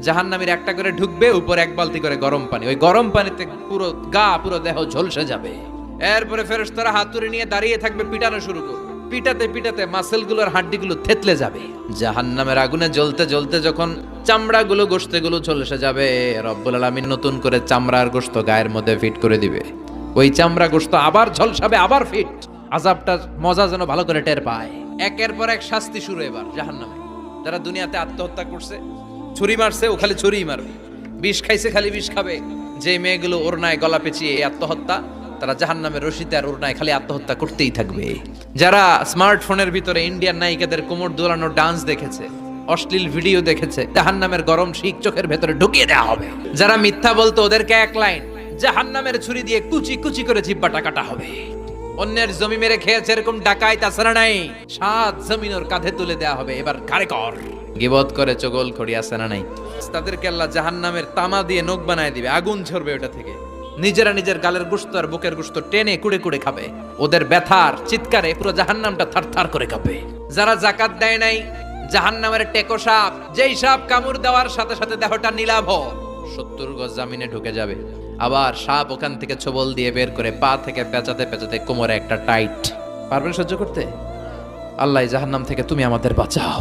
জাহান্নামীর একটা করে ঢুকবে, উপর এক বালতি করে গরম পানি, ওই গরম পানিতে পুরো গা পুরো দেহ ঝলসে যাবে। এরপরে ফেরেশতারা হাতুড়ি নিয়ে দাঁড়িয়ে থাকবে, পিটানো শুরু করবে। পিটাতে পিটাতে মাসেলগুলোর হাড্ডিগুলো থেতলে যাবে। জাহান্নামের আগুনে জ্বলতে জ্বলতে যখন চামড়াগুলো গোশতেগুলো ঝলসে যাবে, রব্বুল আলামিন নতুন করে চামড়ার গোশত গায়ের মধ্যে ফিট করে দিবে। ওই চামড়া গোশত আবার ঝলসাবে, আবার ফিট। আযাবটার মজা যেন ভালো করে টের পায়। একের পর এক শাস্তি শুরু এবার জাহান্নামে। যারা দুনিয়াতে আত্মহত্যা করছে, ছুরি মারছে, ও খালি ছুরিই মারবে। বিষ খাইছে, খালি বিষ খাবে। যে মেয়েগুলো ওড়নায় গলা পেঁচিয়ে এই আত্মহত্যা, তারা জাহান্নামের রশিতে আর ওড়নায় খালি আত্মহত্যা করতেই থাকবে। যারা স্মার্টফোনের ভিতরে ইন্ডিয়ান নায়িকাদের কোমর দোলানো ডান্স দেখেছে, অশ্লীল ভিডিও দেখেছে, জাহান্নামের গরম শিক চোখের ভেতরে ঢুকিয়ে দেওয়া হবে। যারা মিথ্যা বলতো, ওদেরকে এক লাইন জাহান্নামের ছুরি দিয়ে কুচি কুচি করে জিহ্বাটা কাটা হবে। অন্যের জমি মেরে খেয়েছে এরকম ডাকাই তাছাড়া নাই, 7 জমিন ওর কাঁধে তুলে দেওয়া হবে। এবার ঘাড়ে কর। গিবত করে চগল খড়ি আছে না নাই, তাদেরকে আল্লাহ জাহান্নামের তামা দিয়ে নখ বানায় দিবে, আগুন ঝরবে ওটা থেকে। নিজেরা নিজের গালের গোশত আর বুকের গোশত টেনে কুড়ে কুড়ে খাবে। ওদের ব্যথার চিৎকারে পুরো জাহান্নামটা থারথার করে কাঁপে। যারা যাকাত দেয় নাই, জাহান্নামের টেকো সাপ, যেই সাপ কামড় দেওয়ার সাথে সাথে দেহটা নীলাভ, 70 গজ জামিনে ঢুকে যাবে। আবার সাপ ওখান থেকে ছোবল দিয়ে বের করে পা থেকে পেঁচাতে পেঁচাতে কোমরে একটা টাইট। পারবেন সহ্য করতে? আল্লাহ জাহান্নাম থেকে তুমি আমাদের বাঁচাও।